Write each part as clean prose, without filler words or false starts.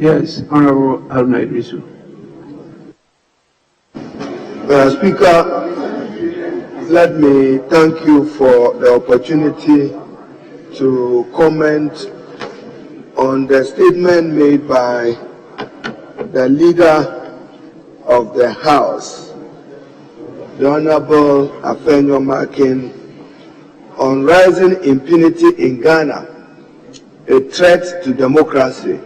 Yes, Honorable Haruna Iddrisu. Speaker, let me thank you for the opportunity to comment on the statement made by the leader of the House, the Honorable Afenyo Makin, on rising impunity in Ghana, a threat to democracy,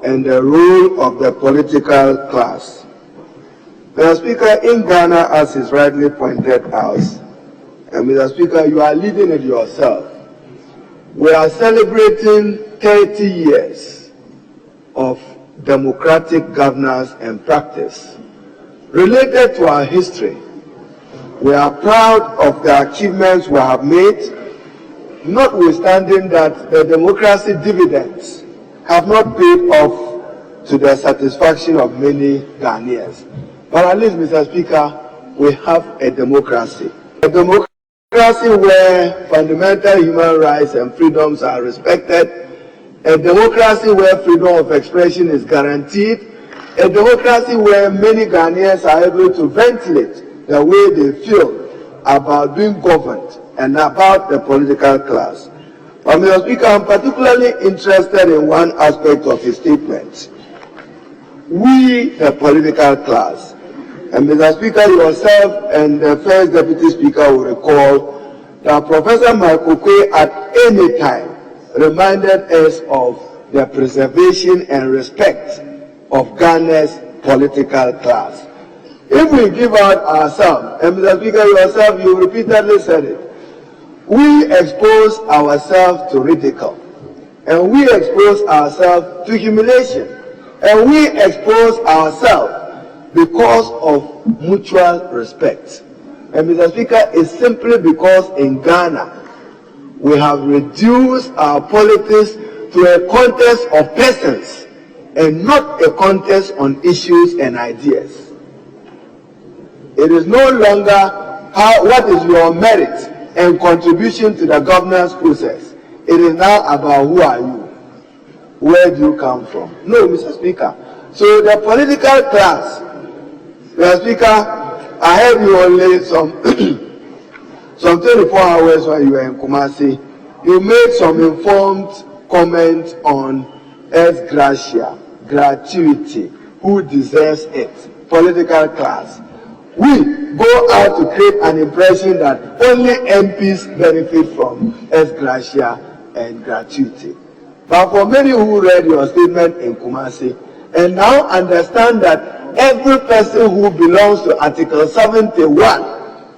and the role of the political class. Mr. Speaker, in Ghana, as is rightly pointed out, and Mr. Speaker, you are leading it yourself, we are celebrating 30 years of democratic governance and practice. Related to our history, we are proud of the achievements we have made, notwithstanding that the democracy dividends have not paid off to the satisfaction of many Ghanaians. But at least, Mr. Speaker, we have a democracy. A democracy where fundamental human rights and freedoms are respected, a democracy where freedom of expression is guaranteed, a democracy where many Ghanaians are able to ventilate the way they feel about being governed and about the political class. But Mr. Speaker, I'm particularly interested in one aspect of his statement. We, the political class, and Mr. Speaker, yourself and the first Deputy Speaker will recall that Professor Michael Kwe at any time reminded us of the preservation and respect of Ghana's political class. If we give out ourselves, and Mr. Speaker, yourself, you repeatedly said it, we expose ourselves to ridicule, and we expose ourselves to humiliation, and we expose ourselves because of mutual respect. And Mr. Speaker, it's simply because in Ghana, we have reduced our politics to a contest of persons and not a contest on issues and ideas. It is no longer what is your merit and contribution to the governance process. It is now about who are you, where do you come from. No, Mr. Speaker. So the political class, Mr. Speaker, I heard you only some 24 hours when you were in Kumasi. You made some informed comment on ex gratia, gratuity, who deserves it, political class. We go out to create an impression that only MPs benefit from ex gratia and gratuity. But for many who read your statement in Kumasi and now understand that every person who belongs to Article 71,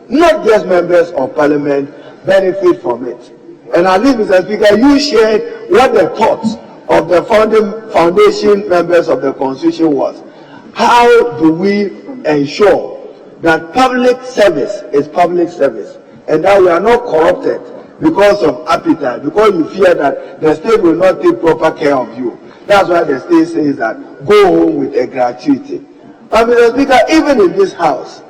not just members of Parliament, benefit from it. And at least, Mr. Speaker, you shared what the thoughts of the foundation members of the Constitution was. How do we ensure that public service is public service and that we are not corrupted because of appetite, because you fear that the state will not take proper care of you? That's why the state says that go home with a gratuity. But Mr. Speaker, even in this house,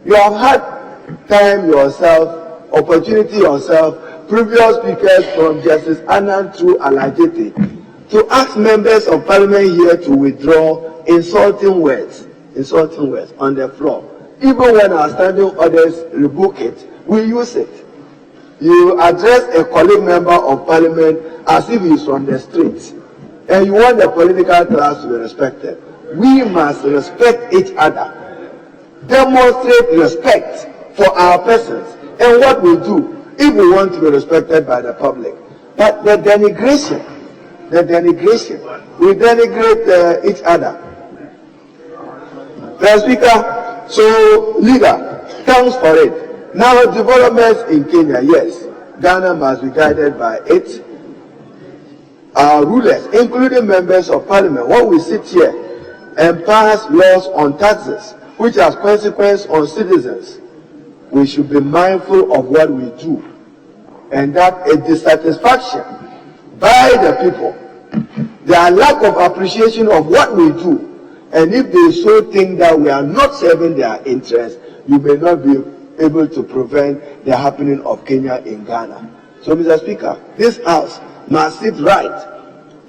you have had time yourself, opportunity yourself, previous speakers from Justice Anand through Alajete, to ask members of Parliament here to withdraw insulting words on the floor. Even when our standing orders rebuke it, we use it. You address a colleague member of Parliament as if he's from the streets, and you want the political class to be respected. We must respect each other, demonstrate respect for our persons and what we do if we want to be respected by the public. But the denigration, we denigrate each other. Mr. Speaker, so leader, thanks for it. Now developments in Kenya, yes, Ghana must be guided by it. Our rulers, including members of Parliament, when we sit here and pass laws on taxes, which has consequence on citizens, we should be mindful of what we do, and that a dissatisfaction by the people, their lack of appreciation of what we do, and if they so think that we are not serving their interests, you may not be able to prevent the happening of Kenya in Ghana. So, Mr. Speaker, this House must sit right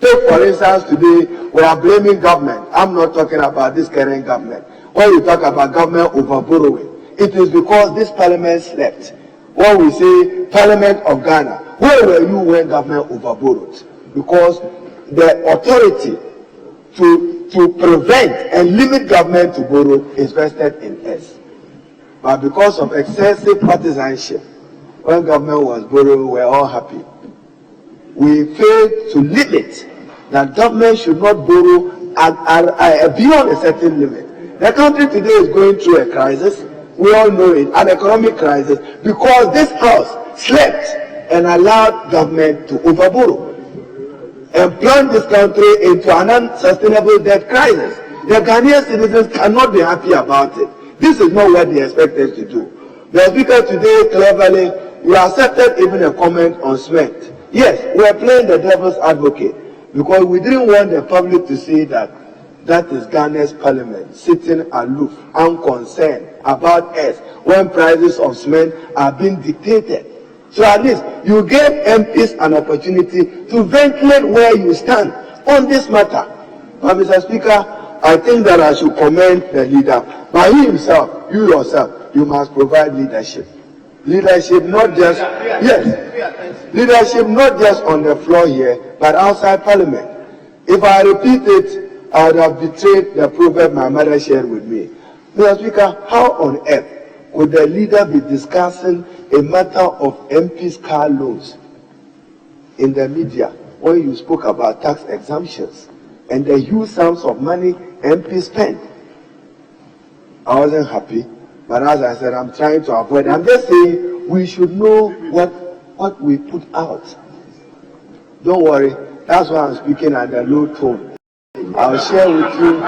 Take, for instance, today, we are blaming government. I'm not talking about this current government. When you talk about government over-borrowing, it is because this parliament slept. When we say Parliament of Ghana, where were you when government over-borrowed? Because the authority to prevent and limit government to borrow is vested in us. But because of excessive partisanship, when government was borrowing, we were all happy. We failed to limit that government should not borrow beyond a certain limit. The country today is going through a crisis. We all know it, an economic crisis, because this house slept and allowed government to overborrow and plunge this country into an unsustainable debt crisis. The Ghanaian citizens cannot be happy about it. This is not what they expect us to do. The speaker today, cleverly, you accepted even a comment on cement. Yes, we are playing the devil's advocate because we didn't want the public to see that is Ghana's parliament sitting aloof, unconcerned about us when prices of cement are being dictated. So at least you gave MPs an opportunity to ventilate where you stand on this matter. But Mr. Speaker, I think that I should commend the leader. But he himself, you yourself, you must provide leadership. Leadership not just, yes, leadership not just on the floor here, but outside parliament. If I repeat it, I would have betrayed the proverb my mother shared with me. Mr. Speaker, how on earth could the leader be discussing a matter of MP's car loans in the media when you spoke about tax exemptions and the huge sums of money MP spent? I wasn't happy, but as I said, I'm trying to avoid. I'm just saying we should know what we put out. Don't worry, that's why I'm speaking at a low tone. I'll share with you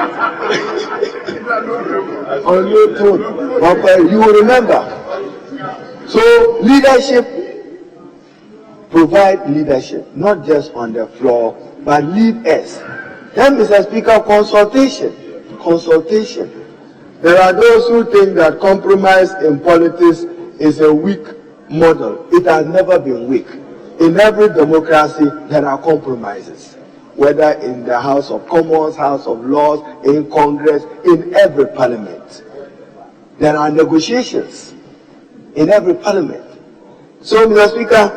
on low tone, but you will remember. So leadership, provide leadership, not just on the floor, but lead us. Then, Mr. Speaker, consultation. There are those who think that compromise in politics is a weak model. It has never been weak. In every democracy, there are compromises, whether in the House of Commons, House of Lords, in Congress, in every parliament. There are negotiations in every parliament. So, Mr. Speaker,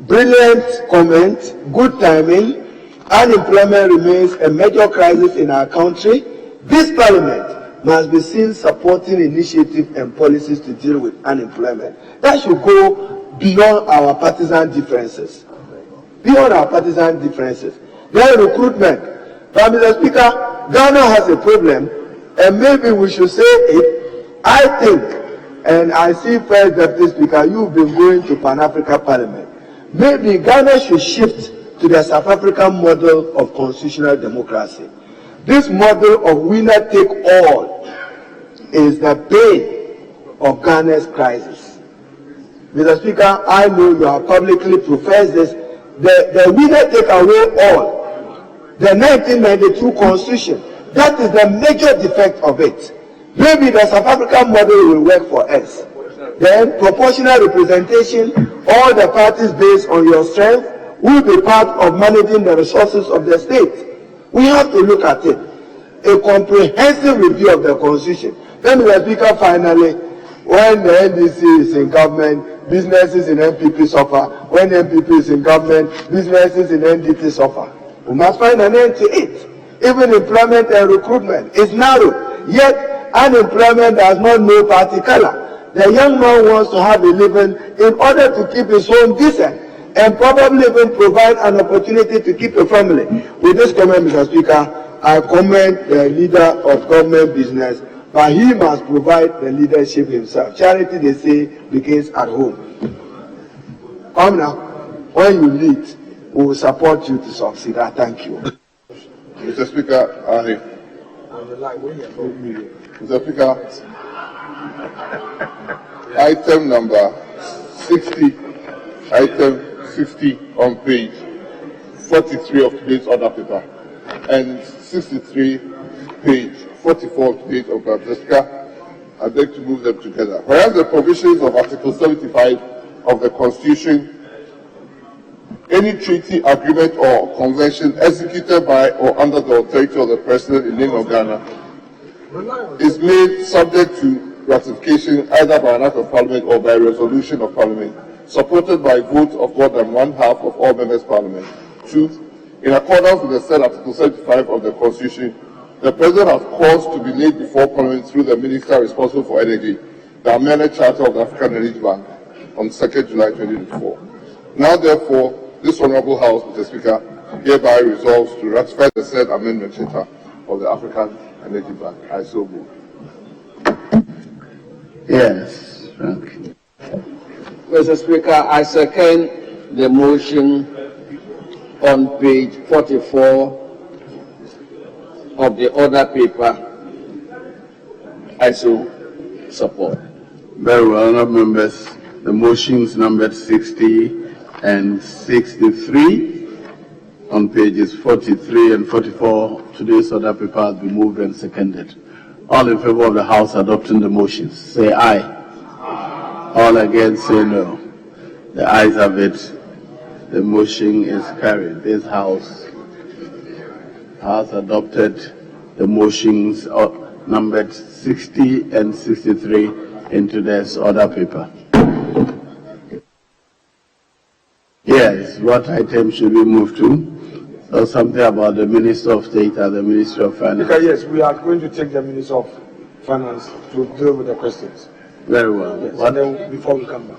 brilliant comment, good timing. Unemployment remains a major crisis in our country. This parliament must be seen supporting initiatives and policies to deal with unemployment. That should go beyond our partisan differences. Beyond our partisan differences. Then recruitment. But Mr. Speaker, Ghana has a problem, and maybe we should say it. I think, and I see First Deputy Speaker, you've been going to Pan-African Parliament. Maybe Ghana should shift to the South African model of constitutional democracy. This model of winner take all is the bane of Ghana's crisis. Mr. Speaker, I know you have publicly professed this. The winner take away all. The 1992 Constitution, that is the major defect of it. Maybe the South African model will work for us. Then proportional representation, all the parties based on your strength, will be part of managing the resources of the state. We have to look at it. A comprehensive review of the Constitution. Then Mr. Speaker, finally, when the NDC is in government, businesses in NPP suffer. When NPP is in government, businesses in NDT suffer. We must find an end to it. Even employment and recruitment is narrow. Yet unemployment does not know party color. The young man wants to have a living in order to keep his home decent and probably even provide an opportunity to keep a family. With this comment, Mr. Speaker, I commend the leader of government business, but he must provide the leadership himself. Charity, they say, begins at home. Come now, when you lead, we will support you to succeed. I thank you. Mr. Speaker, Mr. Speaker, item number 60, item 60 on page 43 of today's order paper, and 63, page 44 of today's order paper. I'd like to move them together. Whereas the provisions of Article 75 of the Constitution any treaty, agreement, or convention executed by or under the authority of the President in the name of Ghana is made subject to ratification either by an act of Parliament or by a resolution of Parliament, supported by a vote of more than one-half of all members of Parliament. 2. In accordance with the said Article 75 of the Constitution, the President has caused to be laid before Parliament through the Minister responsible for energy, the amended Charter of the African Energy Bank on 2nd July 2024. Now, therefore, this Honourable House, Mr. Speaker, hereby resolves to ratify the said amendment charter of the African Energy Bank. I so move. Yes, thank you. Mr. Speaker, I second the motion on page 44 of the order paper. I so support. Very well, honourable members. The motions numbered 60 and 63 on pages 43 and 44. Today's order paper has been moved and seconded. All in favor of the House adopting the motions, say aye. All against, say no. The ayes have it. The motion is carried. This House has adopted the motions numbered 60 and 63 into this order paper. Yes, what item should we move to? So something about the Minister of State and the Ministry of Finance. Okay, yes, we are going to take the Minister of Finance to deal with the questions. Very well. Yes, and then before we come back.